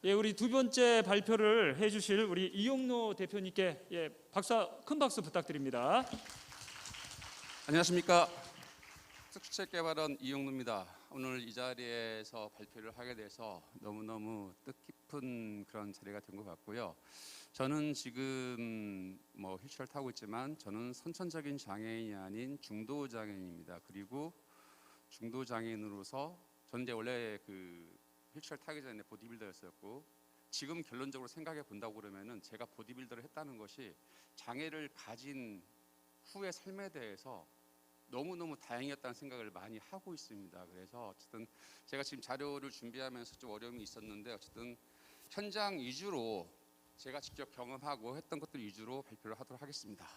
예, 우리 두 번째 발표를 해주실 우리 이용노 대표님께 큰 박수 부탁드립니다. 안녕하십니까. 특수책개발원 이용노입니다. 오늘 이 자리에서 발표를 하게 돼서 너무너무 뜻깊은 그런 자리가 된 것 같고요. 저는 지금 휠체어를 타고 있지만 저는 선천적인 장애인이 아닌 중도 장애인입니다. 그리고 중도 장애인으로서 저는 이제 원래 휠체어를 타기 전에 보디빌더였었고, 지금 결론적으로 생각해 본다고 그러면은 제가 보디빌더를 했다는 것이 장애를 가진 후의 삶에 대해서 너무너무 다행이었다는 생각을 많이 하고 있습니다. 그래서 어쨌든 제가 지금 자료를 준비하면서 좀 어려움이 있었는데, 어쨌든 현장 위주로 제가 직접 경험하고 했던 것들 위주로 발표를 하도록 하겠습니다.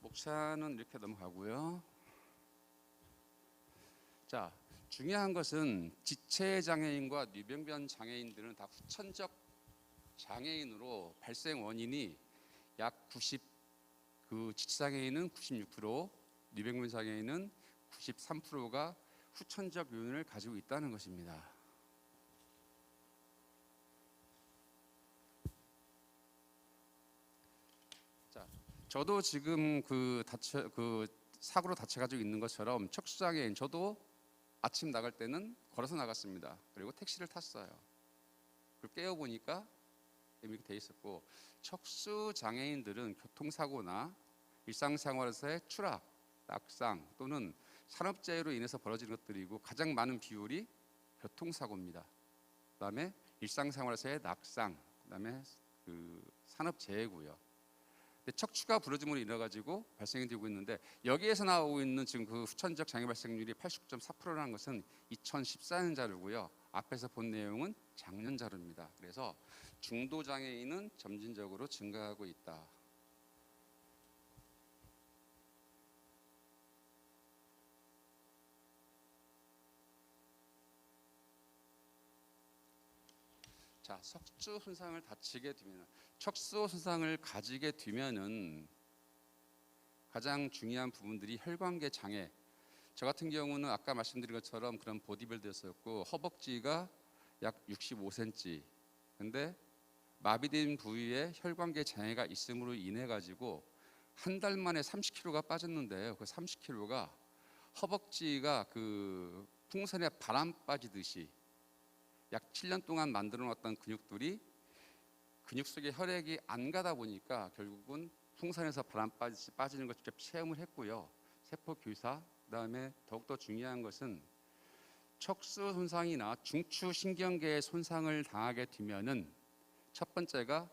목차는 이렇게 넘어가고요. 자, 중요한 것은 지체 장애인과 뇌병변 장애인들은 다 후천적 장애인으로 발생 원인이 약 90, 지체 장애인은 96%, 뇌병변 장애인은 93%가 후천적 요인을 가지고 있다는 것입니다. 자, 저도 지금 사고로 다쳐가지고 있는 것처럼 척수장애인, 저도 아침 나갈 때는 걸어서 나갔습니다. 그리고 택시를 탔어요. 그리고 깨어보니까 이렇게 돼 있었고, 척수장애인들은 교통사고나 일상생활에서의 추락, 낙상 또는 산업재해로 인해서 벌어지는 것들이고, 가장 많은 비율이 교통사고입니다. 그 다음에 일상생활에서의 낙상, 그 다음에 산업재해고요. 척추가 부러짐으로 인해 가지고 발생이 되고 있는데, 여기에서 나오고 있는 지금 후천적 장애 발생률이 89.4%라는 것은 2014년 자료고요. 앞에서 본 내용은 작년 자료입니다. 그래서 중도 장애인은 점진적으로 증가하고 있다. 자, 척수 손상을 척수 손상을 가지게 되면은 가장 중요한 부분들이 혈관계 장애. 저 같은 경우는 아까 말씀드린 것처럼 그런 보디빌더였었고, 허벅지가 약 65cm. 근데 마비된 부위에 혈관계 장애가 있음으로 인해 가지고 한 달 만에 30kg가 빠졌는데요. 그 30kg가 허벅지가 풍선에 바람 빠지듯이 약 7년 동안 만들어 놨던 근육들이 근육 속에 혈액이 안 가다 보니까 결국은 풍선에서 바람 빠지는 걸 직접 체험을 했고요. 세포 교사, 그다음에 더욱더 중요한 것은 척수 손상이나 중추 신경계에 손상을 당하게 되면은 첫 번째가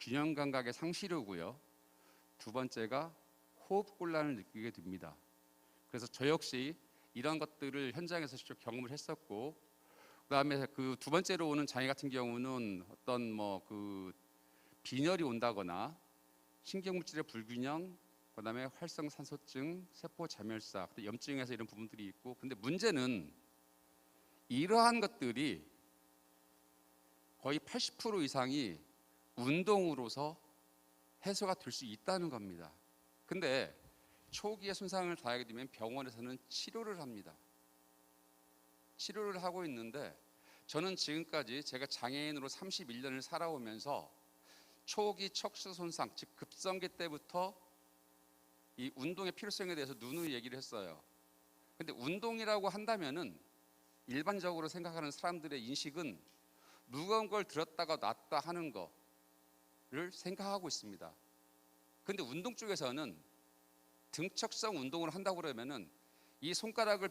균형 감각의 상실이 오고요. 두 번째가 호흡 곤란을 느끼게 됩니다. 그래서 저 역시 이런 것들을 현장에서 직접 경험을 했었고, 그다음에 두 번째로 오는 장애 같은 경우는 어떤 빈혈이 온다거나 신경물질의 불균형, 그다음에 활성산소증, 세포 자멸사, 염증에서 이런 부분들이 있고, 근데 문제는 이러한 것들이 거의 80% 이상이 운동으로서 해소가 될 수 있다는 겁니다. 근데 초기에 손상을 당하게 되면 병원에서는 치료를 합니다. 치료를 하고 있는데, 저는 지금까지 제가 장애인으로 31년을 살아오면서 초기 척수 손상, 즉 급성기 때부터 이 운동의 필요성에 대해서 누누이 얘기를 했어요. 근데 운동이라고 한다면은 일반적으로 생각하는 사람들의 인식은 무거운 걸 들었다가 놨다 하는 거를 생각하고 있습니다. 근데 운동 쪽에서는 등척성 운동을 한다고 그러면은 이 손가락을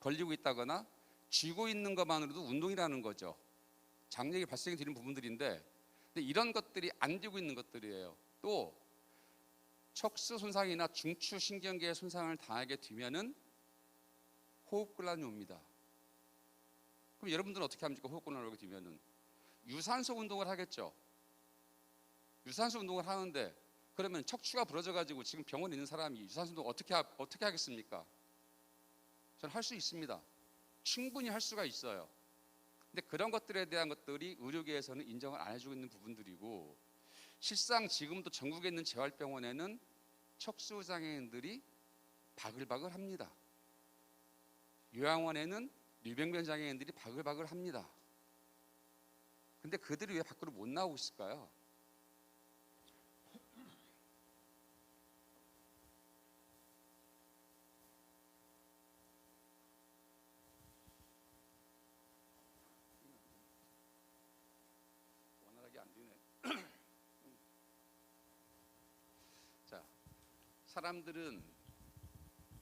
벌리고 있다거나 쥐고 있는 것만으로도 운동이라는 거죠. 장력이 발생이 되는 부분들인데, 근데 이런 것들이 안 되고 있는 것들이에요. 또 척수 손상이나 중추 신경계에 손상을 당하게 되면은 호흡곤란이 옵니다. 그럼 여러분들은 어떻게 합니까? 호흡곤란을 오게 되면은 유산소 운동을 하겠죠. 유산소 운동을 하는데 그러면 척추가 부러져 가지고 지금 병원에 있는 사람이 유산소 운동 어떻게 하겠습니까? 저는 할 수 있습니다. 충분히 할 수가 있어요. 근데 그런 것들에 대한 것들이 의료계에서는 인정을 안 해주고 있는 부분들이고, 실상 지금도 전국에 있는 재활병원에는 척수 장애인들이 바글바글 합니다. 요양원에는 뇌병변 장애인들이 바글바글 합니다. 근데 그들이 왜 밖으로 못 나오고 있을까요? 원활하게 안 되네. 자, 사람들은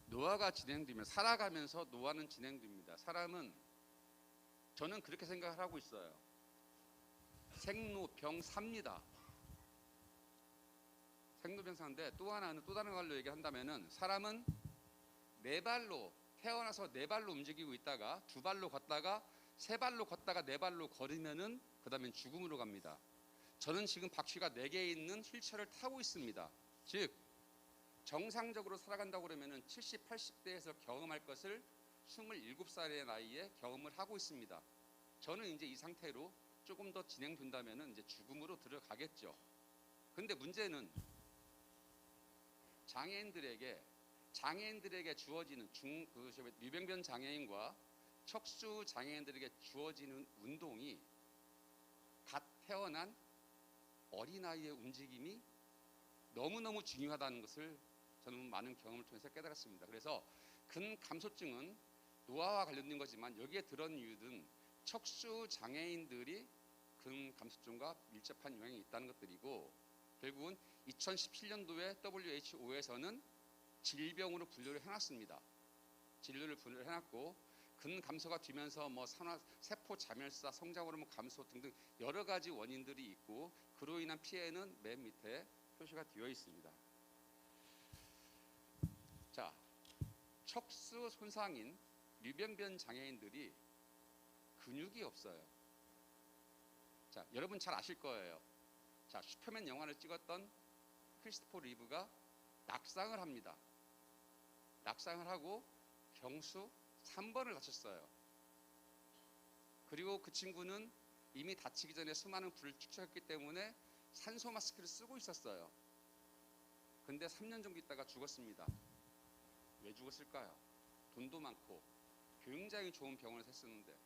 노화가 진행되면, 살아가면서 노화는 진행됩니다. 사람은, 저는 그렇게 생각을 하고 있어요. 생로병사입니다. 생로병사인데, 또 다른 걸로 얘기한다면은, 사람은 네 발로 태어나서 네 발로 움직이고 있다가 두 발로 걷다가 세 발로 걷다가 네 발로 걸으면은 그다음엔 죽음으로 갑니다. 저는 지금 바퀴가 4개 있는 휠체어를 타고 있습니다. 즉 정상적으로 살아간다고 그러면은 70, 80대에서 경험할 것을 27살의 나이에 경험을 하고 있습니다. 저는 이제 이 상태로 조금 더 진행된다면은 이제 죽음으로 들어가겠죠. 근데 문제는 장애인들에게 주어지는 뇌병변 장애인과 척수 장애인들에게 주어지는 운동이 갓 태어난 어린아이의 움직임이 너무너무 중요하다는 것을 저는 많은 경험을 통해서 깨달았습니다. 그래서 근감소증은 노화와 관련된 거지만 여기에 들어온 이유는 척수 장애인들이 근감소증과 밀접한 영향이 있다는 것들이고, 결국은 2017년도에 WHO에서는 질병으로 분류를 해놨습니다. 진료를 분류를 해놨고, 근감소가 되면서 뭐 세포 자멸사, 성장 호르몬 감소 등등 여러 가지 원인들이 있고, 그로 인한 피해는 맨 밑에 표시가 되어 있습니다. 자, 척수 손상인 뇌병변 장애인들이 근육이 없어요. 자, 여러분 잘 아실 거예요. 자, 슈퍼맨 영화를 찍었던 크리스토퍼 리브가 낙상을 합니다. 낙상을 하고 경수 3번을 다쳤어요. 그리고 그 친구는 이미 다치기 전에 수많은 불을 축적했기 때문에 산소 마스크를 쓰고 있었어요. 근데 3년 정도 있다가 죽었습니다. 왜 죽었을까요? 돈도 많고 굉장히 좋은 병원에서 했었는데,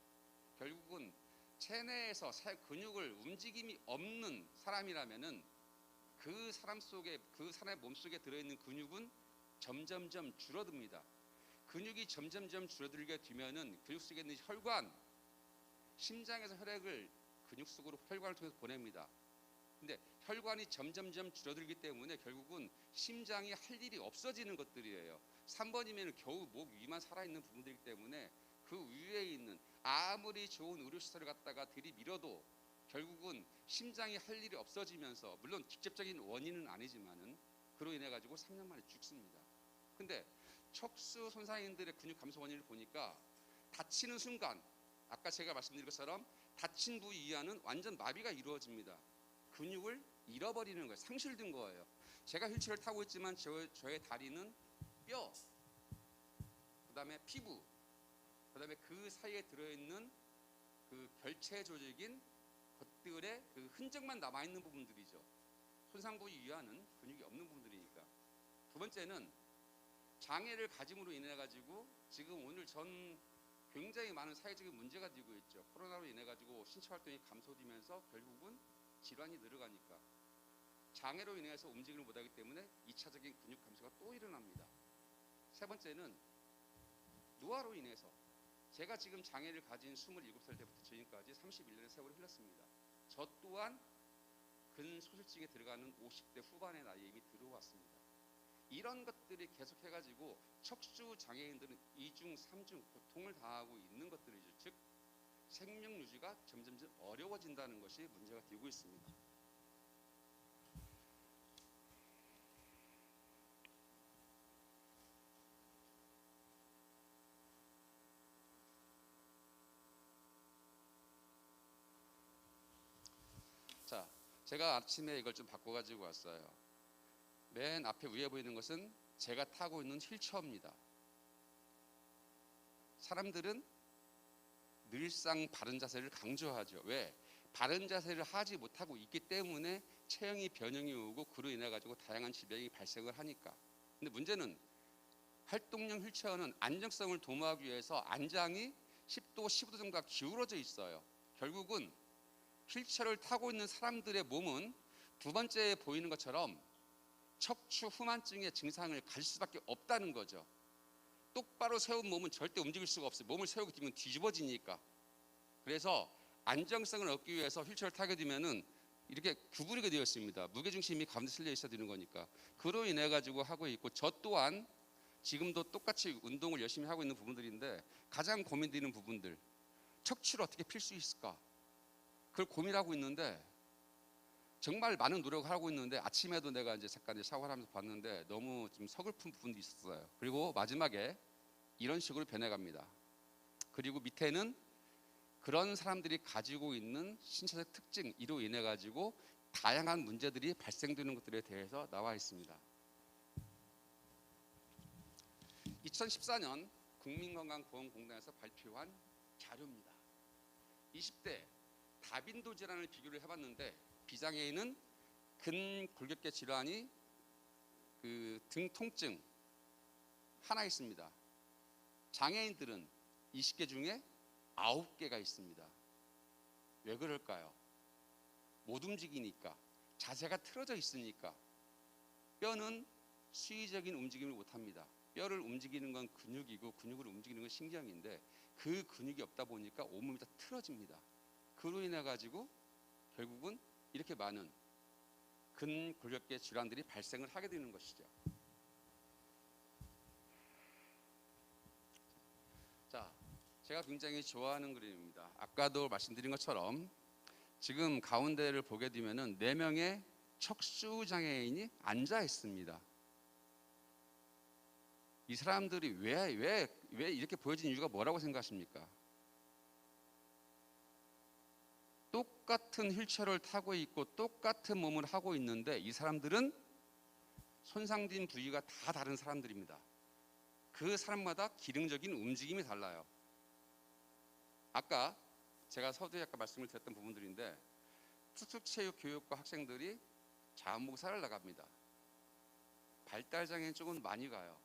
결국은 체내에서 근육을 움직임이 없는 사람이라면은 그 사람의 몸속에 들어있는 근육은 점점점 줄어듭니다. 근육이 점점점 줄어들게 되면은 근육 속에 있는 혈관, 심장에서 혈액을 근육 속으로 혈관을 통해서 보냅니다. 근데 혈관이 점점점 줄어들기 때문에 결국은 심장이 할 일이 없어지는 것들이에요. 3번이면 겨우 목 위만 살아있는 부분들이기 때문에 그 위에 있는 아무리 좋은 의료시설을 갖다가 들이밀어도 결국은 심장이 할 일이 없어지면서, 물론 직접적인 원인은 아니지만은 그로 인해 가지고 3년 만에 죽습니다. 근데 척수 손상인들의 근육 감소 원인을 보니까 다치는 순간, 아까 제가 말씀드린 것처럼 다친 부위 이하는 완전 마비가 이루어집니다. 근육을 잃어버리는 거예요. 상실된 거예요. 제가 휠체어를 타고 있지만 저의 다리는 뼈, 그 다음에 피부, 그 다음에 그 사이에 들어있는 그 결체 조직인 것들의 그 흔적만 남아있는 부분들이죠. 손상 부위 이하는 근육이 없는 부분들이니까. 두 번째는 장애를 가짐으로 인해 가지고 지금 오늘 전 굉장히 많은 사회적인 문제가 되고 있죠. 코로나로 인해 가지고 신체 활동이 감소되면서 결국은 질환이 늘어가니까 장애로 인해서 움직임을 못하기 때문에 2차적인 근육 감소가 또 일어납니다. 세 번째는 노화로 인해서, 제가 지금 장애를 가진 27살 때부터 지금까지 31년의 세월이 흘렀습니다. 저 또한 근소실증에 들어가는 50대 후반의 나이에 이미 들어왔습니다. 이런 것들이 계속해가지고 척수 장애인들은 2중, 3중 고통을 당하고 있는 것들이죠. 즉 생명 유지가 점점점 어려워진다는 것이 문제가 되고 있습니다. 자, 제가 아침에 이걸 좀 바꿔가지고 왔어요. 맨 앞에 위에 보이는 것은 제가 타고 있는 휠체어입니다. 사람들은 늘상 바른 자세를 강조하죠. 왜? 바른 자세를 하지 못하고 있기 때문에 체형이 변형이 오고 그로 인해 가지고 다양한 질병이 발생을 하니까. 근데 문제는 활동형 휠체어는 안정성을 도모하기 위해서 안장이 10도, 15도 정도가 기울어져 있어요. 결국은 휠체어를 타고 있는 사람들의 몸은 두 번째에 보이는 것처럼 척추 후만증의 증상을 가질 수밖에 없다는 거죠. 똑바로 세운 몸은 절대 움직일 수가 없어요. 몸을 세우게 되면 뒤집어지니까. 그래서 안정성을 얻기 위해서 휠체어를 타게 되면은 이렇게 구부리게 되어 있습니다. 무게중심이 가운데 실려 있어야 되는 거니까. 그로 인해 가지고 하고 있고, 저 또한 지금도 똑같이 운동을 열심히 하고 있는 부분들인데 가장 고민되는 부분들, 척추를 어떻게 필 수 있을까? 그걸 고민하고 있는데 정말 많은 노력을 하고 있는데, 아침에도 내가 이제 잠깐 샤워를 하면서 봤는데 너무 좀 서글픈 부분도 있었어요. 그리고 마지막에 이런 식으로 변해갑니다. 그리고 밑에는 그런 사람들이 가지고 있는 신체적 특징, 이로 인해 가지고 다양한 문제들이 발생되는 것들에 대해서 나와 있습니다. 2014년 국민건강보험공단에서 발표한 자료입니다. 20대 다빈도 질환을 비교를 해봤는데, 비장애인은 근골격계 질환이 등 통증 하나 있습니다. 장애인들은 20개 중에 9개가 있습니다. 왜 그럴까요? 못 움직이니까, 자세가 틀어져 있으니까. 뼈는 수의적인 움직임을 못합니다. 뼈를 움직이는 건 근육이고 근육을 움직이는 건 신경인데, 그 근육이 없다 보니까 온몸이 다 틀어집니다. 그로 인해 가지고 결국은 이렇게 많은 근골격계 질환들이 발생을 하게 되는 것이죠. 자, 제가 굉장히 좋아하는 그림입니다. 아까도 말씀드린 것처럼 지금 가운데를 보게 되면은 4명의 척수 장애인이 앉아 있습니다. 이 사람들이 왜 이렇게 보여진 이유가 뭐라고 생각하십니까? 똑같은 휠체어를 타고 있고 똑같은 몸을 하고 있는데 이 사람들은 손상된 부위가 다 다른 사람들입니다. 그 사람마다 기능적인 움직임이 달라요. 아까 제가 서두에 아까 말씀을 드렸던 부분들인데, 특수체육 교육과 학생들이 자원봉사를 나갑니다. 발달장애인 쪽은 많이 가요.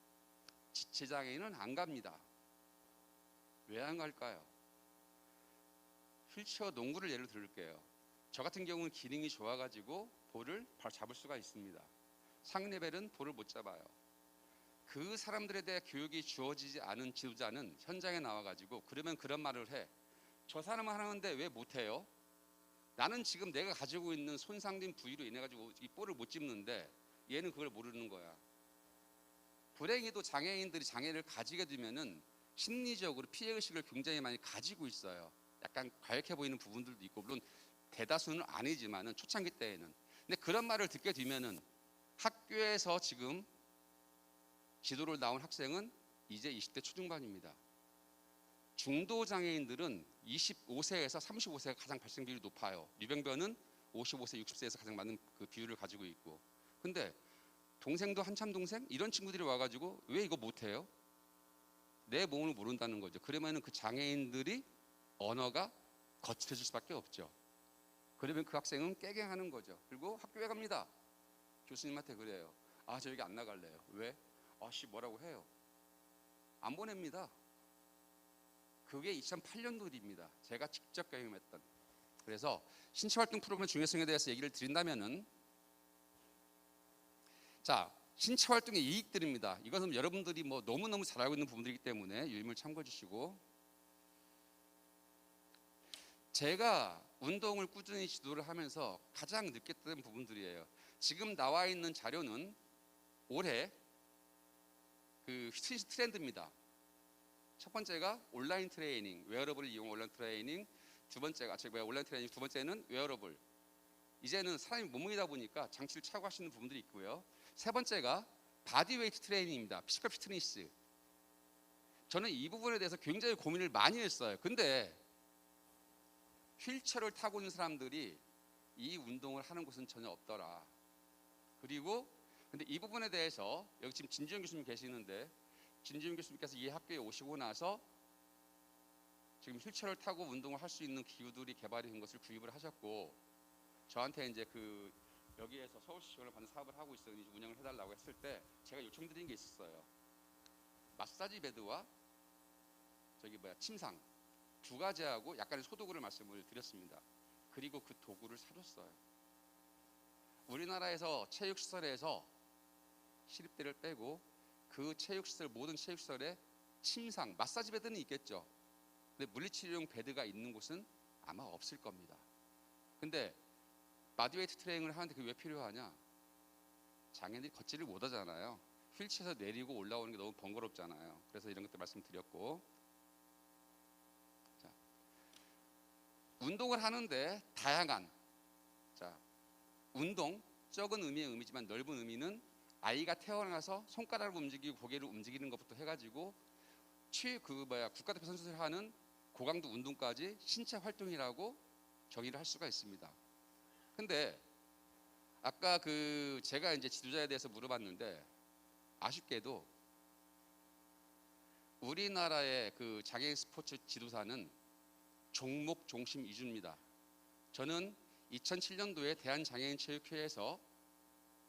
지체장애인은 안 갑니다. 왜 안 갈까요? 휠체어 농구를 예를 들을게요. 저 같은 경우는 기능이 좋아가지고 볼을 바로 잡을 수가 있습니다. 상레벨은 볼을 못 잡아요. 그 사람들에 대해 교육이 주어지지 않은 지도자는 현장에 나와가지고 그러면 그런 말을 해. 저 사람은 하는데 왜 못해요? 나는 지금 내가 가지고 있는 손상된 부위로 인해 가지고 이 볼을 못 집는데 얘는 그걸 모르는 거야. 불행히도 장애인들이 장애를 가지게 되면은 심리적으로 피해의식을 굉장히 많이 가지고 있어요. 약간 과격해 보이는 부분들도 있고, 물론 대다수는 아니지만은 초창기 때에는. 근데 그런 말을 듣게 되면은 학교에서 지금 지도를 나온 학생은 이제 20대 초중반입니다. 중도 장애인들은 25세에서 35세가 가장 발생 비율이 높아요. 유병변은 55세, 60세에서 가장 많은 그 비율을 가지고 있고. 근데 동생도 한참 동생 이런 친구들이 와가지고 왜 이거 못해요? 내 몸을 모른다는 거죠. 그러면은 그 장애인들이 언어가 거칠어질 수밖에 없죠. 그러면 그 학생은 깨갱하는 거죠. 그리고 학교에 갑니다. 교수님한테 그래요. 아, 저 여기 안 나갈래요. 왜? 아씨 뭐라고 해요. 안 보냅니다. 그게 2008년도 일입니다. 제가 직접 경험했던. 그래서 신체활동 프로그램의 중요성에 대해서 얘기를 드린다면은, 자, 신체활동의 이익들입니다. 이것은 여러분들이 뭐 너무너무 잘 알고 있는 부분들이기 때문에 유의물 참고해 주시고, 제가 운동을 꾸준히 지도를 하면서 가장 느꼈던 부분들이에요. 지금 나와 있는 자료는 올해 그 트렌드입니다. 첫 번째가 온라인 트레이닝, 웨어러블을 이용한 온라인 트레이닝. 두 번째가 온라인 트레이닝, 두 번째는 웨어러블. 이제는 사람이 몸이다 보니까 장치를 차고 하시는 부분들이 있고요. 세 번째가 바디웨이트 트레이닝입니다. 피지컬 피트니스. 저는 이 부분에 대해서 굉장히 고민을 많이 했어요. 근데 휠체어를 타고 있는 사람들이 이 운동을 하는 곳은 전혀 없더라. 그리고 근데 이 부분에 대해서 여기 지금 진지영 교수님 계시는데 진지영 교수님께서 이 학교에 오시고 나서 지금 휠체어를 타고 운동을 할 수 있는 기구들이 개발이 된 것을 구입을 하셨고 저한테 이제 그 여기에서 서울시 지원을 받는 사업을 하고 있으니 운영을 해달라고 했을 때 제가 요청드린 게 있었어요. 마사지 베드와 침상 두 가지하고 약간의 소도구를 말씀을 드렸습니다. 그리고 그 도구를 사줬어요. 우리나라에서 체육시설에서 시립대를 빼고 그 체육시설 모든 체육시설에 침상, 마사지 베드는 있겠죠. 근데 물리치료용 베드가 있는 곳은 아마 없을 겁니다. 근데 바디웨이트 트레이닝을 하는데 그게 왜 필요하냐? 장애인들이 걷지를 못하잖아요. 휠체어에서 내리고 올라오는 게 너무 번거롭잖아요. 그래서 이런 것들 말씀드렸고, 자, 운동을 하는데 다양한 운동, 적은 의미의 의미지만 넓은 의미는 아이가 태어나서 손가락을 움직이고 고개를 움직이는 것부터 해가지고 국가대표 선수들 하는 고강도 운동까지 신체 활동이라고 정의를 할 수가 있습니다. 근데 아까 제가 이제 지도자에 대해서 물어봤는데 아쉽게도 우리나라의 그 장애인 스포츠 지도사는 종목 중심 위주입니다. 저는 2007년도에 대한장애인체육회에서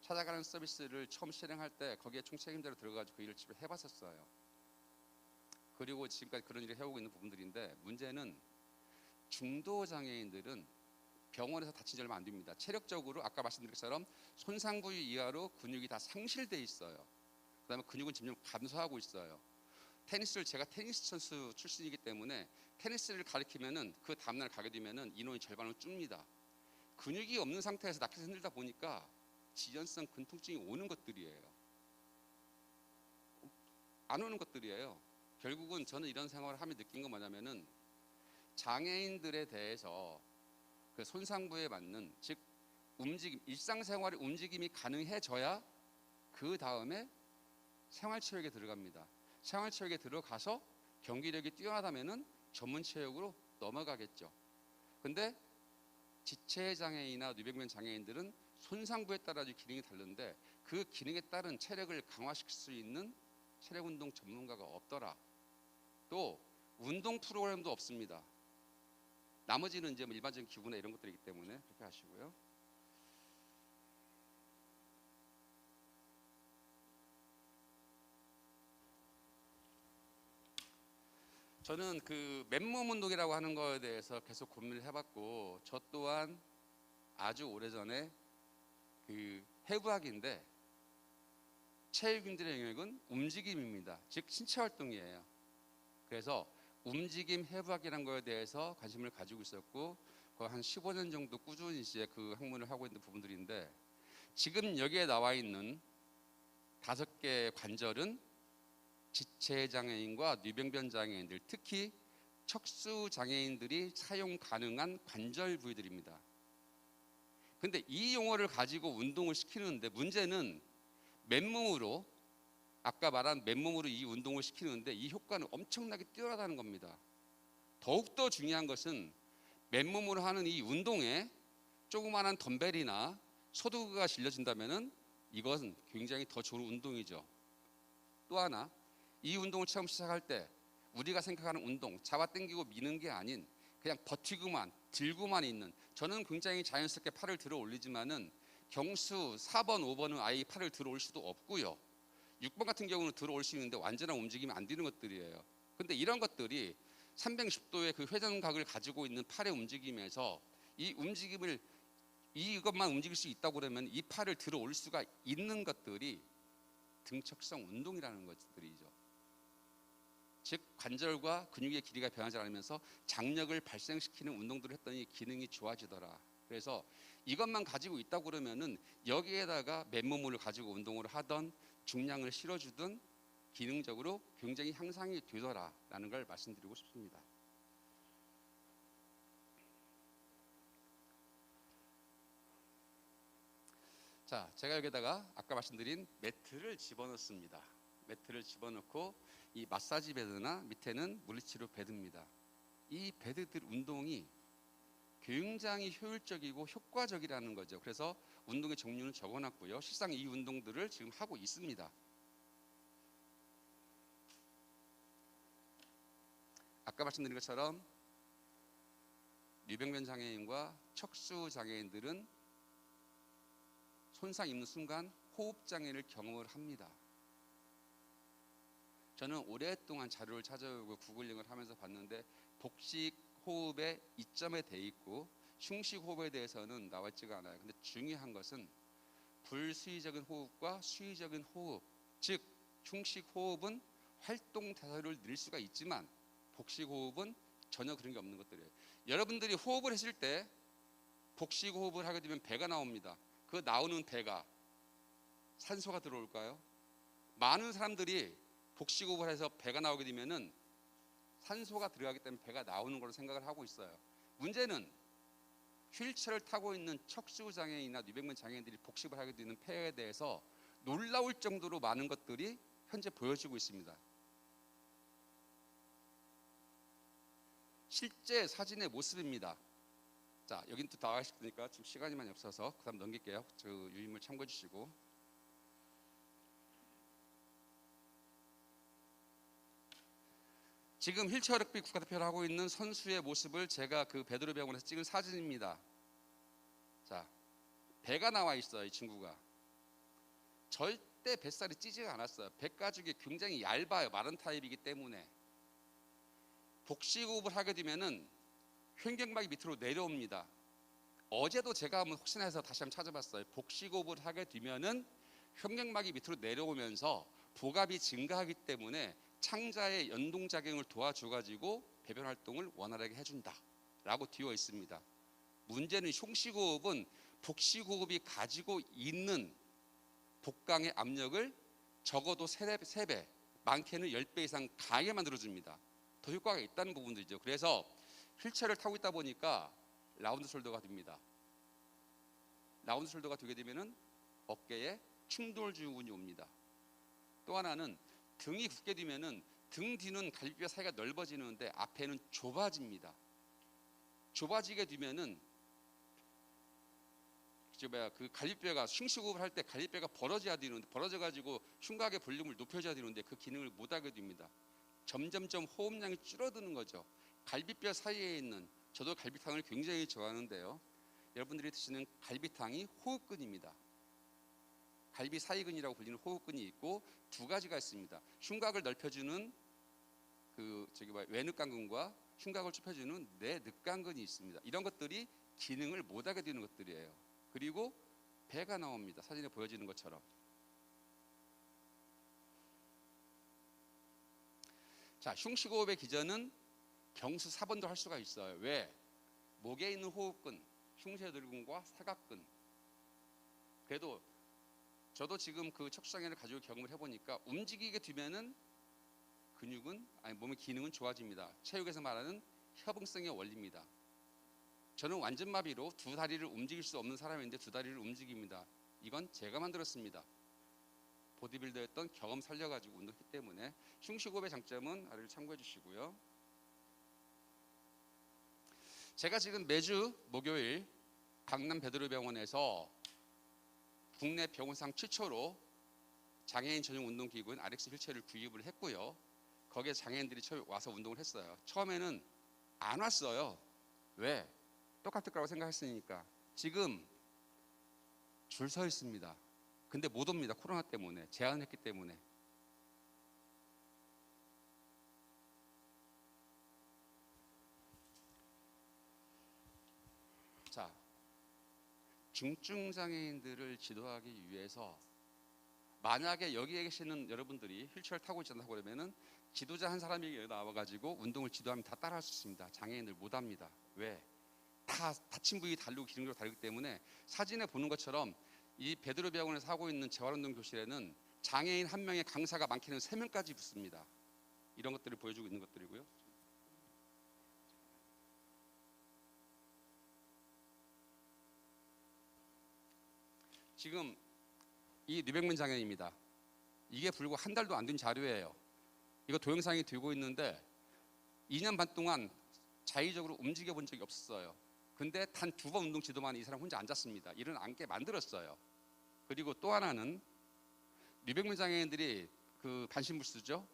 찾아가는 서비스를 처음 실행할 때 거기에 총책임자로 들어가지고 그 일을 집에 해봤었어요. 그리고 지금까지 그런 일을 해오고 있는 부분들인데 문제는 중도 장애인들은 병원에서 다친 지 얼마 안 됩니다. 체력적으로 아까 말씀드린 것처럼 손상 부위 이하로 근육이 다 상실돼 있어요. 그다음에 근육은 점점 감소하고 있어요. 제가 테니스 선수 출신이기 때문에 테니스를 가르치면은 그 다음날 가게 되면은 인원이 절반을 줍니다. 근육이 없는 상태에서 라켓을 흔들다 보니까 지연성 근통증이 오는 것들이에요. 안 오는 것들이에요. 결국은 저는 이런 생활을 하며 느낀 건 뭐냐면은 장애인들에 대해서 그 손상부에 맞는 즉 일상생활의 움직임이 가능해져야 그 다음에 생활체육에 들어갑니다. 생활체육에 들어가서 경기력이 뛰어나다면은 전문체육으로 넘어가겠죠. 근데 지체장애인이나 뇌병변 장애인들은 손상부에 따라 기능이 다른데 그 기능에 따른 체력을 강화시킬 수 있는 체력운동 전문가가 없더라. 또 운동 프로그램도 없습니다. 나머지는 이제 일반적인 기구나 이런 것들이기 때문에 그렇게 하시고요. 저는 그 맨몸 운동이라고 하는 거에 대해서 계속 고민을 해봤고 저 또한 아주 오래전에 그 해부학인데 체육인들의 영역은 움직임입니다. 즉 신체 활동이에요. 그래서 움직임 해부학이라는 거에 대해서 관심을 가지고 있었고 거의 한 15년 정도 꾸준히 이제 그 학문을 하고 있는 부분들인데 지금 여기에 나와 있는 5개의 관절은 지체장애인과 뇌병변 장애인들 특히 척수장애인들이 사용 가능한 관절 부위들입니다. 근데 이 용어를 가지고 운동을 시키는데 문제는 맨몸으로 아까 말한 맨몸으로 이 운동을 시키는데 이 효과는 엄청나게 뛰어나다는 겁니다. 더욱더 중요한 것은 맨몸으로 하는 이 운동에 조그마한 덤벨이나 소도구가 실려진다면 이것은 굉장히 더 좋은 운동이죠. 또 하나 이 운동을 처음 시작할 때 우리가 생각하는 운동 잡아당기고 미는 게 아닌 그냥 버티고만 들고만 있는 저는 굉장히 자연스럽게 팔을 들어 올리지만은 경수 4번 5번은 아예 팔을 들어 올 수도 없고요. 6번 같은 경우는 들어 올 수 있는데 완전한 움직임이 안 되는 것들이에요. 근데 이런 것들이 360도의 그 회전각을 가지고 있는 팔의 움직임에서 이 움직임을 이것만 움직일 수 있다고 그러면 이 팔을 들어 올 수가 있는 것들이 등척성 운동이라는 것들이죠. 즉 관절과 근육의 길이가 변하지 않으면서 장력을 발생시키는 운동들을 했더니 기능이 좋아지더라. 그래서 이것만 가지고 있다고 그러면은 여기에다가 맨몸을 가지고 운동을 하던 중량을 실어주든 기능적으로 굉장히 향상이 되더라라는 걸 말씀드리고 싶습니다. 자, 제가 여기다가 아까 말씀드린 매트를 집어넣습니다. 매트를 집어넣고 이 마사지 베드나 밑에는 물리치료 베드입니다. 이 베드들 운동이 굉장히 효율적이고 효과적이라는 거죠. 그래서 운동의 종류는 적어놨고요. 실상 이 운동들을 지금 하고 있습니다. 아까 말씀드린 것처럼 뇌병변 장애인과 척수 장애인들은 손상 입는 순간 호흡 장애를 경험을 합니다. 저는 오랫동안 자료를 찾아오고 구글링을 하면서 봤는데 복식 호흡의 이점에 돼 있고 흉식 호흡에 대해서는 나와 있지가 않아요. 근데 중요한 것은 불수의적인 호흡과 수의적인 호흡, 즉 흉식 호흡은 활동 대사를 늘 수가 있지만 복식 호흡은 전혀 그런 게 없는 것들이에요. 여러분들이 호흡을 했을 때 복식 호흡을 하게 되면 배가 나옵니다. 그 나오는 배가 산소가 들어올까요? 많은 사람들이 복식 호흡을 해서 배가 나오게 되면은 산소가 들어가기 때문에 배가 나오는 걸로 생각을 하고 있어요. 문제는 휠체어를 타고 있는 척수 장애인이나 뇌병변 장애인들이 복식을 하게 되는 폐에 대해서 놀라울 정도로 많은 것들이 현재 보여지고 있습니다. 실제 사진의 모습입니다. 자, 여긴 또 나와 있으니까 지금 시간이 많이 없어서 그 다음 넘길게요. 저 유인물 참고해 주시고. 지금 휠체어 럭비 국가대표를 하고 있는 선수의 모습을 제가 그 베드로 병원에서 찍은 사진입니다. 자, 배가 나와 있어요. 이 친구가 절대 뱃살이 찌지가 않았어요. 배 가죽이 굉장히 얇아요. 마른 타입이기 때문에 복식 호흡을 하게 되면은 횡격막이 밑으로 내려옵니다. 어제도 제가 한번 혹시나 해서 다시 한번 찾아봤어요. 복식 호흡을 하게 되면은 횡격막이 밑으로 내려오면서 복압이 증가하기 때문에 창자의 연동작용을 도와줘가지고 배변 활동을 원활하게 해준다라고 되어 있습니다. 문제는 흉식호흡은 복식호흡이 가지고 있는 복강의 압력을 적어도 3배, 많게는 10배 이상 강하게 만들어줍니다. 더 효과가 있다는 부분들이죠. 그래서 휠체어를 타고 있다 보니까 라운드 숄더가 됩니다. 라운드 숄더가 되게 되면은 어깨에 충돌 증후군이 옵니다. 또 하나는 등이 굳게 되면은 등 뒤는 갈비뼈 사이가 넓어지는데 앞에는 좁아집니다. 좁아지게 되면은 그 갈비뼈가 흉식호흡을 할 때 갈비뼈가 벌어져야 되는데 벌어져가지고 흉곽의 볼륨을 높여줘야 되는데 그 기능을 못하게 됩니다. 점점점 호흡량이 줄어드는 거죠. 갈비뼈 사이에 있는 저도 갈비탕을 굉장히 좋아하는데요. 여러분들이 드시는 갈비탕이 호흡근입니다. 갈비사이근이라고 불리는 호흡근이 있고 두 가지가 있습니다. 흉곽을 넓혀주는 외늑간근과 흉곽을 좁혀주는 내늑간근이 있습니다. 이런 것들이 기능을 못하게 되는 것들이에요. 그리고 배가 나옵니다. 사진에 보여지는 것처럼. 자, 흉식호흡의 기전은 경수 4번도 할 수가 있어요. 왜? 목에 있는 호흡근, 흉쇄들근과 사각근. 그래도 저도 지금 그 척수장애를 가지고 경험을 해보니까 움직이게 되면은 몸의 기능은 좋아집니다. 체육에서 말하는 협응성의 원리입니다. 저는 완전마비로 두 다리를 움직일 수 없는 사람인데 두 다리를 움직입니다. 이건 제가 만들었습니다. 보디빌더였던 경험 살려가지고 운동했기 때문에 흉식호흡의 장점은 아래를 참고해 주시고요. 제가 지금 매주 목요일 강남 베드로병원에서 국내 병원상 최초로 장애인 전용 운동기구인 RX 휠체어를 구입을 했고요. 거기에 장애인들이 와서 운동을 했어요. 처음에는 안 왔어요. 왜? 똑같을 거라고 생각했으니까. 지금 줄 서 있습니다. 근데 못 옵니다. 코로나 때문에. 제한했기 때문에. 자, 중증 장애인들을 지도하기 위해서 만약에 여기에 계시는 여러분들이 휠체어를 타고 있다고 그러면은 지도자 한 사람이 여기 나와가지고 운동을 지도하면 다 따라할 수 있습니다. 장애인들 못합니다. 왜? 다 다친 부위 다르고 기능적으로 다르기 때문에 사진에 보는 것처럼 이 베드로 병원에서 하고 있는 재활운동 교실에는 장애인 한 명의 강사가 많게는 3명까지 붙습니다. 이런 것들을 보여주고 있는 것들이고요. 지금 이 뇌병변 장애입니다. 이게 불과 한 달도 안 된 자료예요. 이거 동영상이 되고 있는데 2년 반 동안 자의적으로 움직여 본 적이 없었어요. 근데 단 2번 운동 지도만 이 사람 혼자 앉았습니다. 일은 앉게 만들었어요. 그리고 또 하나는 류병민 장애인들이 그 반신불수죠.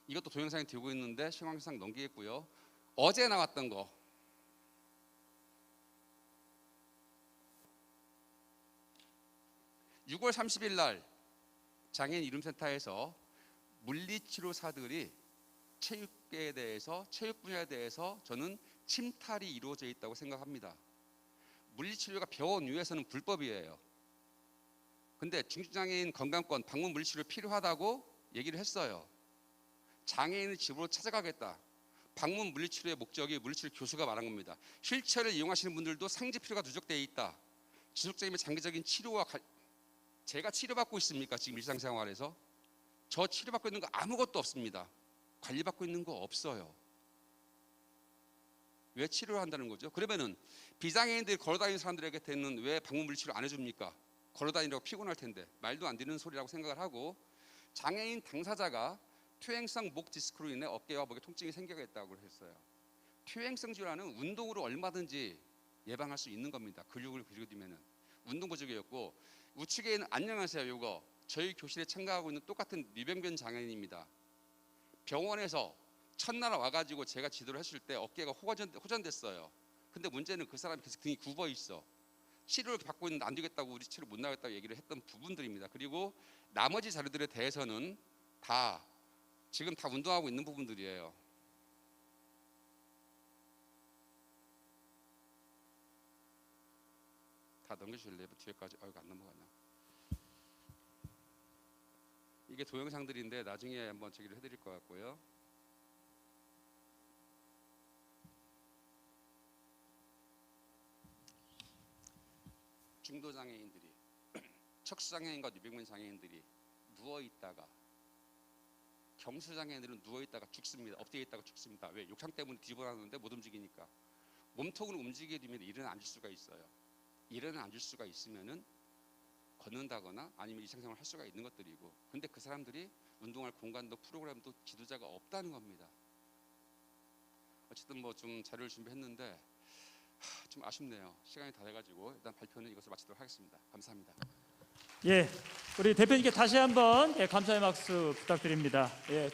이것도 동영상에 들고 있는데 시황상 넘기겠고요. 어제 나왔던 거. (6월 30일) 날 장애인 이름센터에서 물리치료사들이 체육계에 대해서, 체육 분야에 대해서 저는 침탈이 이루어져 있다고 생각합니다. 물리치료가 병원 위에서는 불법이에요. 근데 중증장애인 건강권 방문 물리치료 필요하다고 얘기를 했어요. 장애인의 집으로 찾아가겠다. 방문 물리치료의 목적이 물리치료 교수가 말한 겁니다. 휠체어를 이용하시는 분들도 상지 필요가 누적되어 있다. 지속적인 장기적인 치료와 제가 치료받고 있습니까? 지금 일상생활에서 저 치료받고 있는 거 아무것도 없습니다. 관리받고 있는 거 없어요. 왜 치료를 한다는 거죠? 그러면은 비장애인들이 걸어다니는 사람들에게는 왜 방문 물리치료 안 해줍니까? 걸어다니라고 피곤할 텐데. 말도 안 되는 소리라고 생각을 하고, 장애인 당사자가 퇴행성 목 디스크로 인해 어깨와 목에 통증이 생기겠다고 했어요. 퇴행성 질환은 운동으로 얼마든지 예방할 수 있는 겁니다. 근육을 길어지면은. 운동 부족이었고, 우측에는 안녕하세요. 요거 저희 교실에 참가하고 있는 똑같은 류병변 장애인입니다. 병원에서 첫날 와가지고 제가 지도를 했을 때 어깨가 호전됐어요. 근데 문제는 그 사람이 계속 등이 굽어 있어. 치료를 받고 있는데 안 되겠다고, 우리 치료 못 나겠다고 얘기를 했던 부분들입니다. 그리고 나머지 자료들에 대해서는 지금 다 운동하고 있는 부분들이에요. 다 넘겨주실래요? 뒤에까지. 아이고, 안 넘어가냐. 이게 동영상들인데 나중에 한번 저기를 해드릴 것 같고요. 중도 장애인들이 척수 장애인과 류병민 장애인들이 누워 있다가, 경수 장애인들은 누워 있다가 죽습니다. 엎드려 있다가 죽습니다. 왜? 욕창 때문에 뒤집어놨는데 못 움직이니까. 몸통으로 움직이게 되면 일어나 앉을 수가 있어요. 일어나 앉을 수가 있으면은 걷는다거나 아니면 일상생활을 할 수가 있는 것들이고, 근데 그 사람들이 운동할 공간도 프로그램도 지도자가 없다는 겁니다. 어쨌든 뭐 좀 자료를 준비했는데 좀 아쉽네요. 시간이 다 돼가지고 일단 발표는 이것을 마치도록 하겠습니다. 감사합니다. 예, 우리 대표님께 다시 한번 감사의 박수 부탁드립니다. 예.